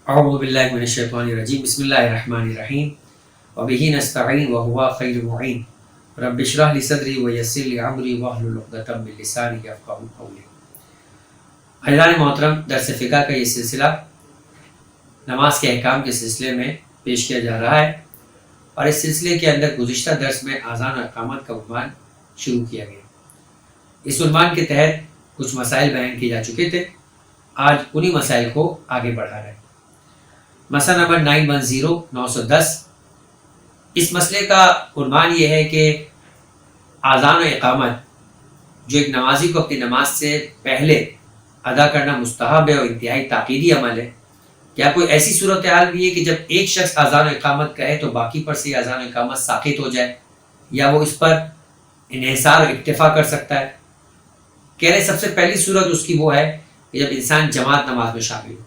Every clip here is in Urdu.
اعوذ باللہ من الشیطان الرجیم بسم اللہ الرحمن الرحیم وبہ نستعین وہو خیر المعین رب اشرح لی صدری ویسر لی امری واحلل عقدۃ من لسانی یفقہوا قولی۔ عزیزان محترم، درس فقہ کا یہ سلسلہ نماز کے احکام کے سلسلے میں پیش کیا جا رہا ہے، اور اس سلسلے کے اندر گزشتہ درس میں اذان و اقامت کا عنوان شروع کیا گیا۔ اس عنوان کے تحت کچھ مسائل بیان کیے جا چکے تھے، آج انہی مسائل کو آگے بڑھا رہے ہیں۔ مسئلہ نمبر 910 اس مسئلے کا عنوان یہ ہے کہ اذان و اقامت جو ایک نمازی کو اپنی نماز سے پہلے ادا کرنا مستحب ہے اور انتہائی تاکیدی عمل ہے، کیا کوئی ایسی صورتحال بھی ہے کہ جب ایک شخص اذان و اقامت کہے تو باقی پر سے اذان و اقامت ساقط ہو جائے، یا وہ اس پر انحصار و اکتفا کر سکتا ہے؟ کہہ رہے سب سے پہلی صورت اس کی وہ ہے کہ جب انسان جماعت نماز میں شامل ہو،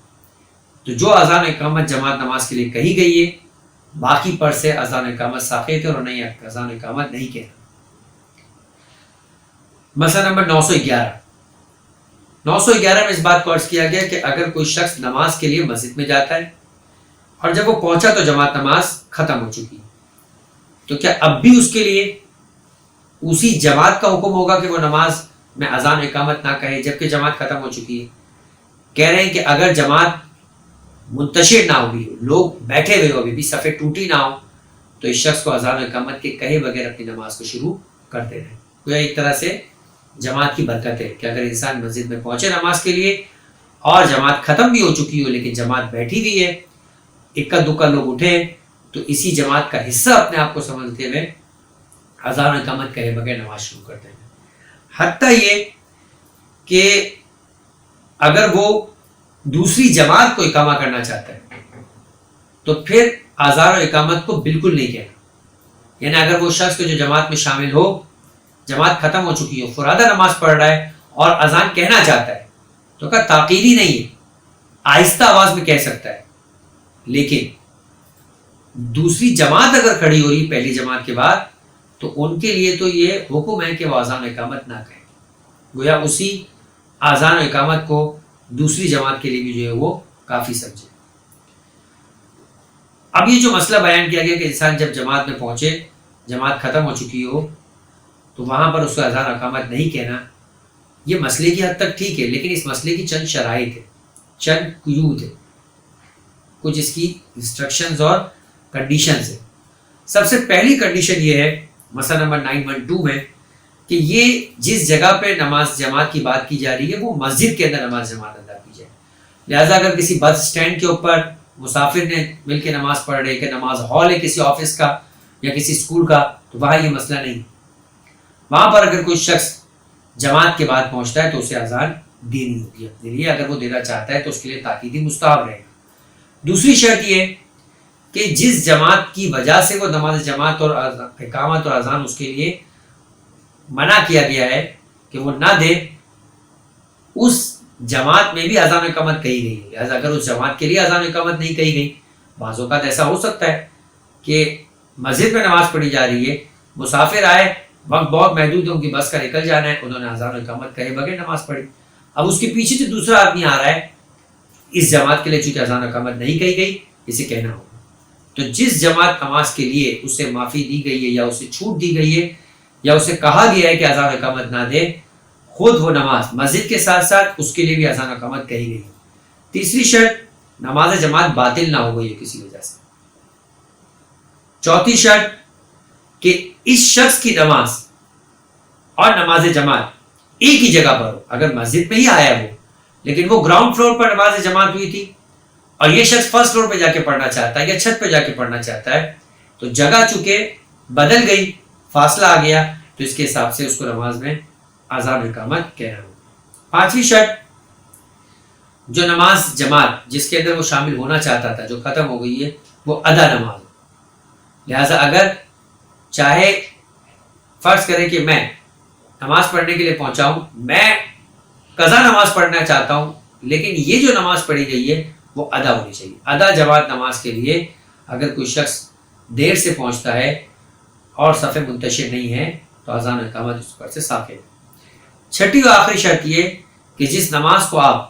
تو جو اذان و اقامت جماعت نماز کے لیے کہی گئی ہے باقی پر سے اذان و اقامت ساقط ہے اور نہیں اذان و اقامت نہیں کہنا۔ مسئلہ نمبر 911 میں اس بات کو عرض کیا گیا کہ اگر کوئی شخص نماز کے لیے مسجد میں جاتا ہے اور جب وہ پہنچا تو جماعت نماز ختم ہو چکی، تو کیا اب بھی اس کے لیے اسی جماعت کا حکم ہوگا کہ وہ نماز میں اذان و اقامت نہ کہے جبکہ جماعت ختم ہو چکی ہے؟ کہہ رہے ہیں کہ اگر جماعت منتشر نہ ہوئی ہو، لوگ بیٹھے ہوئے ہو، ابھی بھی صفیں ٹوٹی نہ ہو، تو اس شخص کو اذان و اقامت کے کہے بغیر اپنی نماز کو شروع کرتے رہے۔ گویا ایک طرح سے جماعت کی برکت ہے کہ اگر انسان مسجد میں پہنچے نماز کے لیے اور جماعت ختم بھی ہو چکی ہو لیکن جماعت بیٹھی ہوئی ہے، اکا دکا لوگ اٹھے، تو اسی جماعت کا حصہ اپنے آپ کو سمجھتے ہوئے اذان و اقامت کہے بغیر نماز شروع کرتے ہیں۔ حتیٰ یہ کہ اگر وہ دوسری جماعت کو اقامہ کرنا چاہتا ہے تو پھر اذان و اقامت کو بالکل نہیں کہنا، یعنی اگر وہ شخص جو جماعت میں شامل ہو، جماعت ختم ہو چکی ہو، فرادہ نماز پڑھ رہا ہے اور اذان کہنا چاہتا ہے تو کہا تاکیدی نہیں ہے، آہستہ آواز میں کہہ سکتا ہے، لیکن دوسری جماعت اگر کھڑی ہو رہی پہلی جماعت کے بعد تو ان کے لیے تو یہ حکم ہے کہ وہ اذان و اقامت نہ کہیں، گویا اسی اذان و اقامت کو دوسری جماعت کے لیے بھی جو ہے وہ کافی سمجھے۔ اب یہ جو مسئلہ بیان کیا گیا کہ انسان جب جماعت میں پہنچے، جماعت ختم ہو چکی ہو، تو وہاں پر اس کو اذان و اقامت نہیں کہنا، یہ مسئلے کی حد تک ٹھیک ہے، لیکن اس مسئلے کی چند شرائط ہے، چند قیود ہے، کچھ اس کی انسٹرکشنز اور کنڈیشنز ہیں۔ سب سے پہلی کنڈیشن یہ ہے مسئلہ نمبر 912 میں کہ یہ جس جگہ پہ نماز جماعت کی بات کی جا رہی ہے وہ مسجد کے اندر نماز جماعت ادا کی جائے۔ لہٰذا اگر کسی بس سٹینڈ کے اوپر مسافر نے مل کے نماز پڑھ رہے کہ نماز ہال ہے کسی آفس کا یا کسی اسکول کا، تو وہاں یہ مسئلہ نہیں۔ وہاں پر اگر کوئی شخص جماعت کے بعد پہنچتا ہے تو اسے اذان دینی ہوتی ہے اپنے لیے، اگر وہ دینا چاہتا ہے تو اس کے لیے تاکیدی مستحب رہے گا۔ دوسری شرط یہ ہے کہ جس جماعت کی وجہ سے وہ نماز جماعت اور اقامت اور اذان اس کے لیے منع کیا گیا ہے کہ وہ نہ دے، اس جماعت میں بھی اذان و اقامت کہی گئی ہے، لہٰذا اگر اس جماعت کے لیے اذان و اقامت نہیں کہی گئی، بعض اوقات ایسا ہو سکتا ہے کہ مسجد میں نماز پڑھی جا رہی ہے، مسافر آئے، وقت بہت محدود ہے، ان کی بس کا نکل جانا ہے، انہوں نے اذان و اقامت کہے بغیر نماز پڑھی، اب اس کے پیچھے سے دوسرا آدمی آ رہا ہے، اس جماعت کے لیے چونکہ اذان و اقامت نہیں کہی گئی، اسے کہنا ہوگا۔ تو جس جماعت نماز کے لیے اسے معافی دی گئی ہے یا اسے چھوٹ دی گئی ہے یا اسے کہا گیا ہے کہ اذان و اقامت نہ دے، خود وہ نماز مسجد کے ساتھ ساتھ اس کے لیے بھی اذان و اقامت کہی گئی ہے۔ تیسری شرط نماز جماعت باطل نہ ہو گئی ہے کسی وجہ سے۔ چوتھی شرط کہ اس شخص کی نماز اور نماز جماعت ایک ہی جگہ پر ہو، اگر مسجد میں ہی آیا وہ لیکن وہ گراؤنڈ فلور پر نماز جماعت ہوئی تھی اور یہ شخص فرسٹ فلور پہ جا کے پڑھنا چاہتا ہے یا چھت پہ جا کے پڑھنا چاہتا ہے، تو جگہ چونکہ بدل گئی، فاصلہ آ گیا، تو اس کے حساب سے اس کو نماز میں اذان و اقامت کہنا ہوگا۔ پانچویں شرط جو نماز جماعت جس کے اندر وہ شامل ہونا چاہتا تھا جو ختم ہو گئی ہے وہ ادا نماز ہو، لہٰذا اگر چاہے فرض کرے کہ میں نماز پڑھنے کے لیے پہنچا ہوں، میں قضا نماز پڑھنا چاہتا ہوں، لیکن یہ جو نماز پڑھی گئی ہے وہ ادا ہونی چاہیے۔ ادا جماعت نماز کے لیے اگر کوئی شخص دیر سے پہنچتا ہے اور صفیں منتشر نہیں ہیں تو اذان و اقامت اس پر سے ساقط ہے۔ چھٹی و آخری شرط یہ کہ جس نماز کو آپ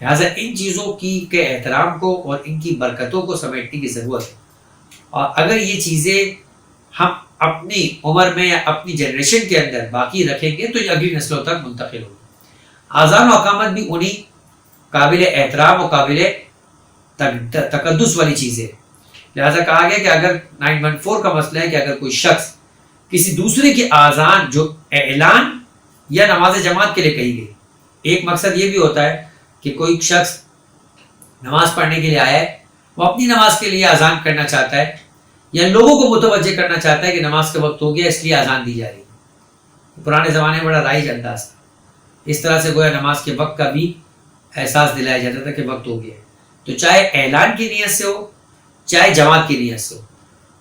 لہٰذا ان چیزوں کے احترام کو اور ان کی برکتوں کو سمیٹنے کی ضرورت ہے، اور اگر یہ چیزیں ہم اپنی عمر میں یا اپنی جنریشن کے اندر باقی رکھیں گے تو یہ اگلی نسلوں تک منتقل ہوگی۔ اذان و اقامت بھی انہی قابل احترام و قابل تقدس والی چیزیں، لہذا کہا گیا کہ اگر 914 کا مسئلہ ہے کہ اگر کوئی شخص کسی دوسرے کی اذان جو اعلان یا نماز جماعت کے لیے کہی گئی، ایک مقصد یہ بھی ہوتا ہے کہ کوئی شخص نماز پڑھنے کے لیے آیا ہے، وہ اپنی نماز کے لیے اذان کرنا چاہتا ہے یا لوگوں کو متوجہ کرنا چاہتا ہے کہ نماز کا وقت ہو گیا اس لیے اذان دی جا رہی ہے۔ پرانے زمانے میں بڑا رائج انداز تھا، اس طرح سے گویا نماز کے وقت کا بھی احساس دلایا جاتا تھا کہ وقت ہو گیا ہے، تو چاہے اعلان کی نیت سے ہو چاہے جماعت کی نیت سے ہو،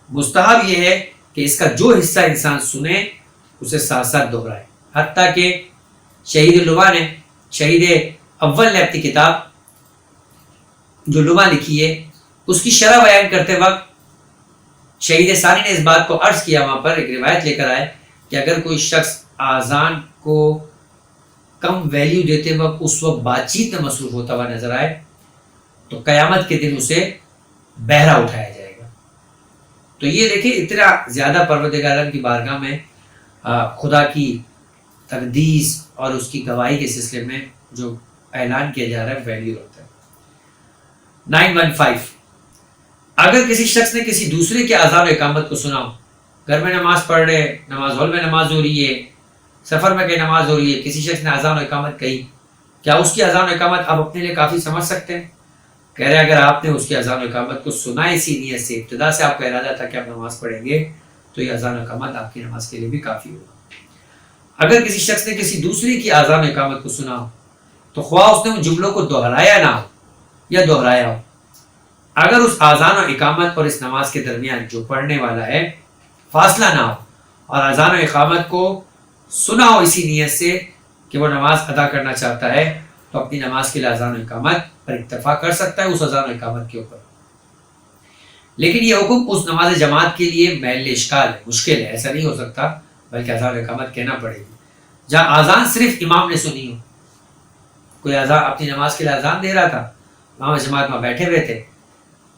مستحب یہ ہے کہ اس کا جو حصہ انسان سنے اسے ساتھ ساتھ دہرائے۔ حتیٰ کہ شہید لبا نے، شہید اول نے اپنی کتاب جو لبا لکھی ہے اس کی شرح بیان کرتے وقت شہید ثانی نے اس بات کو عرض کیا، وہاں پر ایک روایت لے کر آئے کہ اگر کوئی شخص اذان کو کم ویلیو دیتے وقت اس وقت بات چیت میں مصروف ہوتا ہوا نظر آئے تو قیامت کے دن اسے بہرا اٹھایا جائے گا۔ تو یہ دیکھیں اتنا زیادہ پروردگار عالم کی بارگاہ میں خدا کی تقدیس اور اس کی گواہی کے سلسلے میں جو اعلان کیا جا رہا ہے ویلیو رکھتا ہے۔ 915 اگر کسی شخص نے کسی دوسرے کے اذان و اقامت کو سنا ہو، گھر میں نماز پڑھ رہے، نماز ہال میں نماز ہو رہی ہے، سفر میں کہیں نماز ہو رہی ہے، کسی شخص نے اذان و اقامت کہی، کیا اس کی اذان و اقامت آپ اپنے لیے کافی سمجھ سکتے ہیں؟ کہہ رہے اگر آپ نے اس کی اذان و اقامت کو سنا اسی نیت سے، ابتدا سے آپ کا ارادہ تھا کہ آپ نماز پڑھیں گے، تو یہ اذان و اقامت آپ کی نماز کے لیے بھی کافی ہوگا۔ اگر کسی شخص نے کسی دوسرے کی اذان و اقامت کو سنا ہو تو خواہ اس نے ان جملوں کو دہرایا نہ ہو یا دہرایا ہو، اگر اس اذان و اقامت اور اس نماز کے درمیان جو پڑھنے والا ہے فاصلہ نہ ہو اور اذان و اقامت کو سنا ہو اسی نیت سے کہ وہ نماز ادا کرنا چاہتا ہے، تو اپنی نماز کے لیے اذان و اقامت پر اکتفا کر سکتا ہے اس اذان و اقامت کے اوپر۔ لیکن یہ حکم اس نماز جماعت کے لیے محل اشکال ہے، مشکل ہے، ایسا نہیں ہو سکتا، بلکہ اذان و اقامت کہنا پڑے گی۔ جہاں اذان صرف امام نے سنی ہو، کوئی اذان اپنی نماز کے لیے اذان دے رہا تھا، امام جماعت میں بیٹھے ہوئے تھے،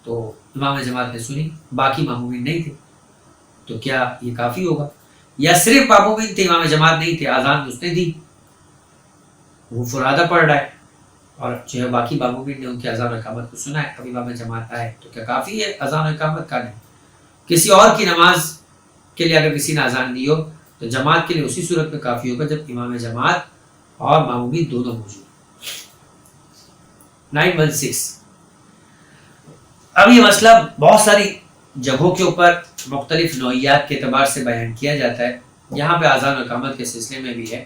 تو امام جماعت نے سنی، باقی مامومین نہیں تھے، تو کیا یہ کافی ہوگا؟ یا صرف مامومین تھے، امام جماعت نہیں تھے، اذان اس نے دی، وہ فرادہ پڑھ رہا ہے اور جو ہے باقی مامومین نے ان کی اذان و اقامت کو سنا ہے، اب امام جماعت آئے تو کیا کافی ہے اذان و اقامت کا؟ نہیں۔ کسی اور کی نماز کے لیے اگر کسی نے اذان دی ہو تو جماعت کے لیے اسی صورت میں کافی ہوگا جب امام جماعت اور مامومین دونوں موجود۔ 916 اب یہ مسئلہ بہت ساری جگہوں کے اوپر مختلف نوعیات کے اعتبار سے بیان کیا جاتا ہے، یہاں پہ اذان و اقامت کے سلسلے میں بھی ہے۔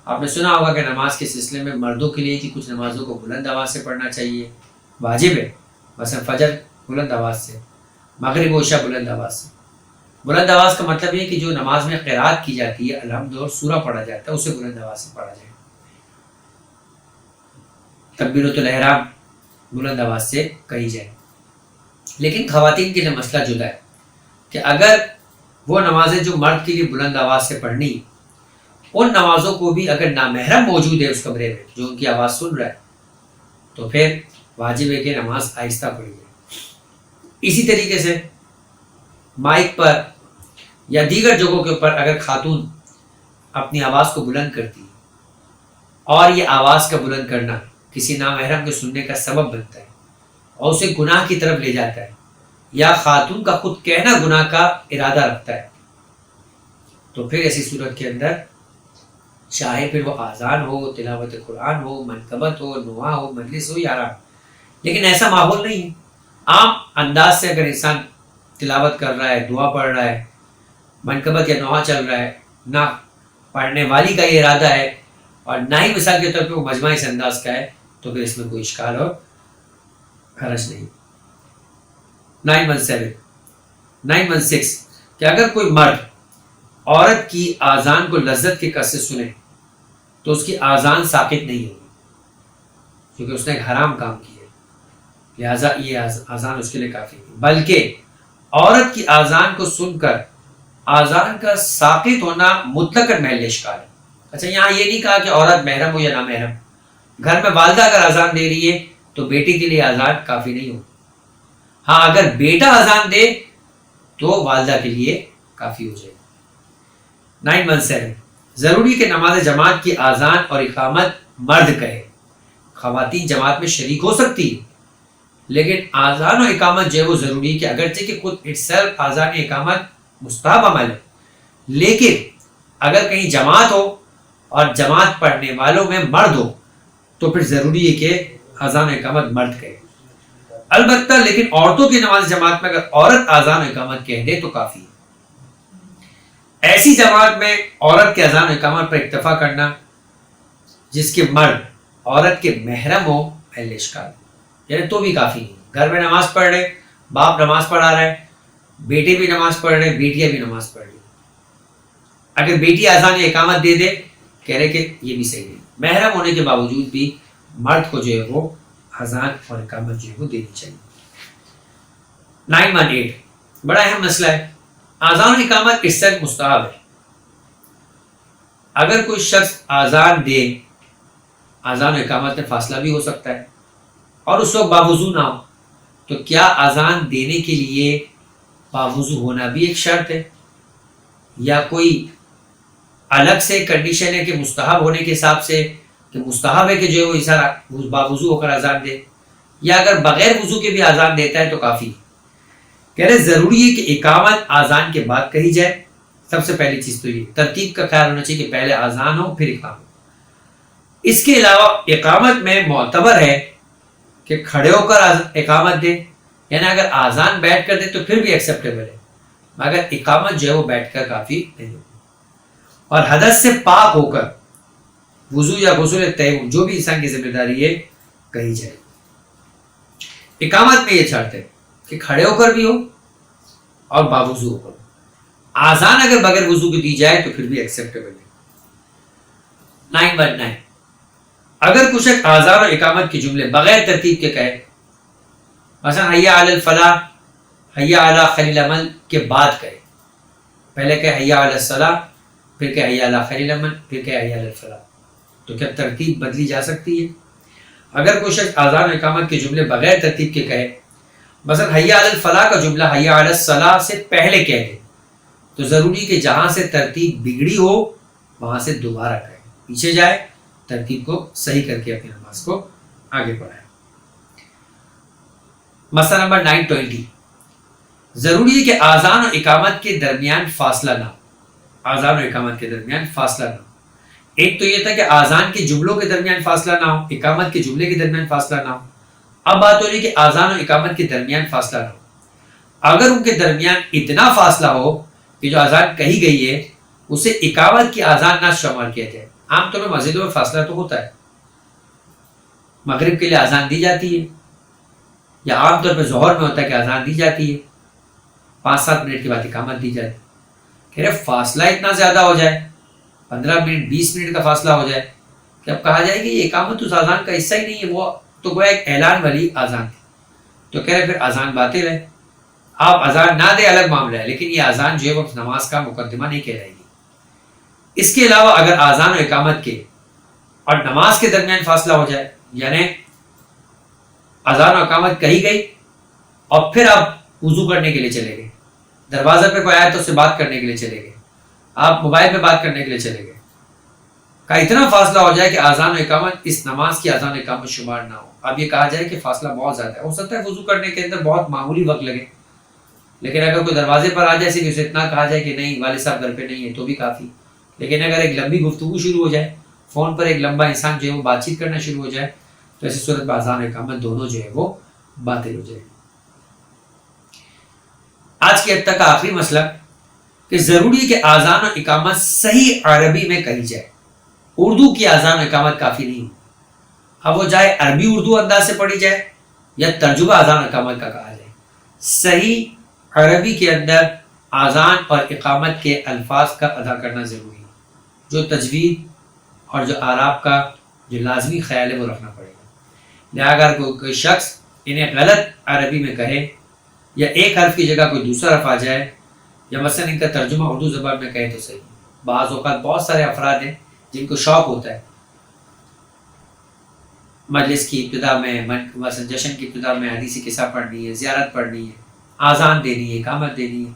آپ نے سنا ہوگا کہ نماز کے سلسلے میں مردوں کے لیے کہ کچھ نمازوں کو بلند آواز سے پڑھنا چاہیے، واجب ہے، مثلا فجر بلند آواز سے، مغرب و عشاء بلند آواز سے۔ بلند آواز کا مطلب یہ کہ جو نماز میں قرات کی جاتی ہے، الحمد اور سورہ پڑھا جاتا ہے، اسے بلند آواز سے پڑھا جائے۔ تکبیرۃ الاحرام بلند آواز سے کہی جائے۔ لیکن خواتین کے لیے مسئلہ جدا ہے کہ اگر وہ نمازیں جو مرد کے لیے بلند آواز سے پڑھنی، ان نمازوں کو بھی اگر نامحرم موجود ہے اس کمرے میں جو ان کی آواز سن رہا ہے، تو پھر واجب ہے کہ نماز آہستہ پڑھی جائے۔ اسی طریقے سے مائک پر یا دیگر جگہوں کے اوپر اگر خاتون اپنی آواز کو بلند کرتی اور یہ آواز کا بلند کرنا کسی نامحرم کے سننے کا سبب بنتا ہے اور اسے گناہ کی طرف لے جاتا ہے، یا خاتون کا خود کہنا گناہ کا ارادہ رکھتا ہے، تو پھر ایسی صورت کے اندر چاہے پھر وہ آذان ہو، تلاوت قرآن ہو، منقبت ہو، نوحہ ہو، مجلس ہو یا آرام، لیکن ایسا ماحول نہیں ہے۔ عام انداز سے اگر انسان تلاوت کر رہا ہے، دعا پڑھ رہا ہے، منقبت یا نوحہ چل رہا ہے، نہ پڑھنے والی کا یہ ارادہ ہے اور نہ ہی مثال کے طور پہ وہ مجمع اس انداز کا ہے، تو پھر اس میں کوئی اشکال اور حرج نہیں۔ 916 کہ اگر کوئی مرد عورت کی آذان کو لذت کے قصد سے سنے تو اس کی آذان ساقط نہیں ہوگی، کیونکہ اس نے ایک حرام کام کیا ہے، لہٰذا یہ آذان اس کے لیے کافی نہیں، بلکہ عورت کی آذان کو سن کر آذان کا ساقط ہونا مطلقاً محل اشکال ہے۔ اچھا، یہاں یہ نہیں کہا کہ عورت محرم ہو یا نامحرم، گھر میں والدہ اگر اذان دے رہی ہے تو بیٹے کے لیے اذان کافی نہیں ہو. ہاں اگر بیٹا اذان دے تو والدہ کے لیے کافی ہو جائے. 917 ضروری کہ نماز جماعت کی اذان اور اقامت مرد کہے. خواتین جماعت میں شریک ہو سکتی ہے لیکن اذان و اقامت جو ہے وہ ضروری ہے کہ اگرچہ کہ خود اٹسیلف اذان و اقامت مستحب عمل ہے لیکن اگر کہیں جماعت ہو اور جماعت پڑھنے والوں میں مرد ہو تو پھر ضروری ہے کہ اذان و اقامت مرد کہے. البتہ لیکن عورتوں کی نماز جماعت میں اگر عورت اذان و اقامت کہہ دے تو کافی ہے. ایسی جماعت میں عورت کے اذان و اقامت پر اکتفا کرنا جس کے مرد عورت کے محرم ہو اہل اشکال یعنی تو بھی کافی نہیں. گھر میں نماز پڑھ رہے, باپ نماز پڑھا رہا ہے, بیٹے بھی نماز پڑھ رہے, بیٹیاں بھی نماز پڑھ رہی. اگر بیٹی اذان یا اقامت دے دے کہہ رہے کہ یہ بھی صحیح نہیں. محرم ہونے کے باوجود بھی مرد کو جو ہے وہ اذان اور اقامت جو ہے وہ دینی چاہیے. 918 بڑا اہم مسئلہ ہے. اذان اور اقامت اس سے مستحب ہے. اگر کوئی شخص اذان دے, اذان و اقامت میں فاصلہ بھی ہو سکتا ہے اور اس وقت باوضو نہ ہو تو کیا اذان دینے کے لیے باوضو ہونا بھی ایک شرط ہے یا کوئی الگ سے کنڈیشن ہے کہ مستحب ہونے کے حساب سے کہ مستحب ہے کہ جو ہے وہ اشارہ باوضو ہو کر اذان دے, یا اگر بغیر وضو کے بھی اذان دیتا ہے تو کافی. کہہ رہے ضروری ہے کہ اقامت اذان کے بعد کہی جائے. سب سے پہلی چیز تو یہ ترتیب کا خیال ہونا چاہیے کہ پہلے اذان ہو پھر اقامت. اس کے علاوہ اقامت میں معتبر ہے کہ کھڑے ہو کر اقامت دے, یعنی اگر اذان بیٹھ کر دے تو پھر بھی ایکسیپٹیبل ہے مگر اقامت جو ہے وہ بیٹھ کر کافی نہیں. اور حدث سے پاک ہو کر وضو یا غسل تیمم جو بھی انسان کی ذمہ داری ہے کہی جائے. اقامت میں یہ شرط ہے کہ کھڑے ہو کر بھی ہو اور باوضو ہو کر. اذان اگر بغیر وضو کی دی جائے تو پھر بھی ایکسیپٹیبل ہے. 919 اگر کچھ اذان اور اقامت کے جملے بغیر ترتیب کے کہے, مثلا حیا علی الفلاح, حیا علی خیر العمل کے بعد کہے, پہلے کہ حیا علی الصلاح پھر کہ حیا علی خیر العمل پھر کہ حیا علی الفلاح, تو کیا ترتیب بدلی جا سکتی ہے؟ اگر کوئی شخص اذان و اقامت کے جملے بغیر ترتیب کے کہے, مثلا حیا علی الفلاح کا جملہ حیا علی الصلاح سے پہلے کہہ دے تو ضروری کہ جہاں سے ترتیب بگڑی ہو وہاں سے دوبارہ کہے, پیچھے جائے, ترتیب کو صحیح کر کے اپنی نماز کو آگے بڑھائے. مسئلہ نمبر 920 ضروری ہے کہ اذان و اقامت کے درمیان فاصلہ نہ ہو. اذان و اقامت کے درمیان فاصلہ نہ ہو. ایک تو یہ تھا کہ اذان کے جملوں کے درمیان فاصلہ نہ ہو, اقامت کے جملے کے درمیان فاصلہ نہ ہو. اب بات ہو رہی ہے کہ اذان و اقامت کے درمیان فاصلہ نہ ہو. اگر ان کے درمیان اتنا فاصلہ ہو کہ جو اذان کہی گئی ہے اسے اقامت کی اذان نہ شمار کیا جائے. عام طور پر مسجدوں میں فاصلہ تو ہوتا ہے, مغرب کے لیے اذان دی جاتی ہے یا عام طور پہ ظہر میں ہوتا ہے کہ اذان دی جاتی ہے, 5-7 منٹ کے بعد اقامت دی جاتی ہے. کہہ رہے فاصلہ اتنا زیادہ ہو جائے, 15 منٹ 20 منٹ کا فاصلہ ہو جائے کہ اب کہا جائے کہ یہ اقامت اس اذان کا حصہ ہی نہیں ہے, وہ تو گویا ایک اعلان والی اذان تھی. تو کہہ رہے پھر اذان باطل ہے. آپ اذان نہ دے الگ معاملہ ہے لیکن یہ اذان جو ہے وہ نماز کا مقدمہ نہیں کہلائے گی. اس کے علاوہ اگر اذان و اقامت کے اور نماز کے درمیان فاصلہ ہو جائے, یعنی اذان و اقامت کہی گئی اور پھر آپ وضو کرنے کے لیے چلے گئے, دروازہ پہ کوئی آیا تو اس سے بات کرنے کے لیے چلے گئے, آپ موبائل پہ بات کرنے کے لیے چلے گئے, کا اتنا فاصلہ ہو جائے کہ اذان و اقامت اس نماز کی اذان و اقامت شمار نہ ہو. اب یہ کہا جائے کہ فاصلہ بہت زیادہ ہے, ہو سکتا ہے وضو کرنے کے اندر بہت معمولی وقت لگے, لیکن اگر کوئی دروازے پر آ جائے صرف اسے اتنا کہا جائے کہ نہیں والد صاحب گھر پہ نہیں ہے تو بھی کافی. لیکن اگر ایک لمبی گفتگو شروع ہو جائے, فون پر ایک لمبا انسان جو ہے وہ بات چیت کرنا شروع ہو جائے تو ایسی صورت میں اذان و اقامت دونوں جو ہے وہ باطل ہو جائے. آج کے اب تک کا آخری مسئلہ کہ ضروری ہے کہ اذان و اقامت صحیح عربی میں کہی جائے. اردو کی اذان و اقامت کافی نہیں ہو. اب وہ چاہے عربی اردو انداز سے پڑھی جائے یا ترجمہ اذان و اقامت کا کہا جائے, صحیح عربی کے اندر اذان اور اقامت کے الفاظ کا ادا کرنا ضروری ہے. جو تجوید اور جو اعراب کا جو لازمی خیال ہے وہ رکھنا پڑے گا. لہٰذا اگر کوئی شخص انہیں غلط عربی میں کہے یا ایک حرف کی جگہ کوئی دوسرا حرف آ جائے یا مثلا ان کا ترجمہ اردو زبان میں کہے تو صحیح. بعض اوقات بہت سارے افراد ہیں جن کو شوق ہوتا ہے مجلس کی ابتدا میں مثلا جشن کی ابتدا میں حدیث قصہ پڑھنی ہے، زیارت پڑھنی ہے، آذان دینی ہے، اقامت دینی ہے.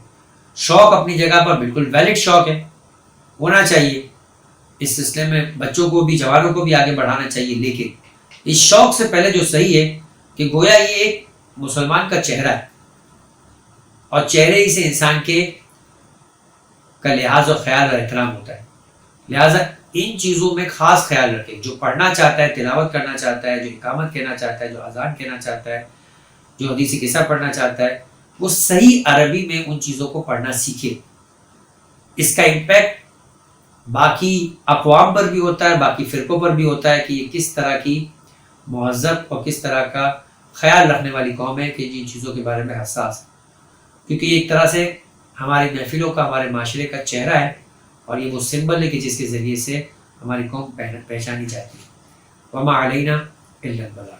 شوق اپنی جگہ پر بالکل ویلڈ شوق ہے، ہونا چاہیے. اس سلسلے میں بچوں کو بھی جوانوں کو بھی آگے بڑھانا چاہیے. لیکن اس شوق سے پہلے جو صحیح ہے کہ گویا یہ ایک مسلمان کا چہرہ ہے اور چہرے ہی سے انسان کا لحاظ و خیال اور احترام ہوتا ہے. لہٰذا ان چیزوں میں خاص خیال رکھیں. جو پڑھنا چاہتا ہے، تلاوت کرنا چاہتا ہے، جو اقامت کہنا چاہتا ہے، جو اذان کہنا چاہتا ہے، جو حدیث قصہ پڑھنا چاہتا ہے، وہ صحیح عربی میں ان چیزوں کو پڑھنا سیکھے. اس کا امپیکٹ باقی اقوام پر بھی ہوتا ہے، باقی فرقوں پر بھی ہوتا ہے کہ یہ کس طرح کی مہذب اور کس طرح کا خیال رکھنے والی قوم ہے کہ جن چیزوں کے بارے میں حساس ہے. کیونکہ یہ ایک طرح سے ہماری محفلوں کا، ہمارے معاشرے کا چہرہ ہے اور یہ وہ سمبل ہے کہ جس کے ذریعے سے ہماری قوم پہچانی جاتی ہے. وما علینا الا البلاغ.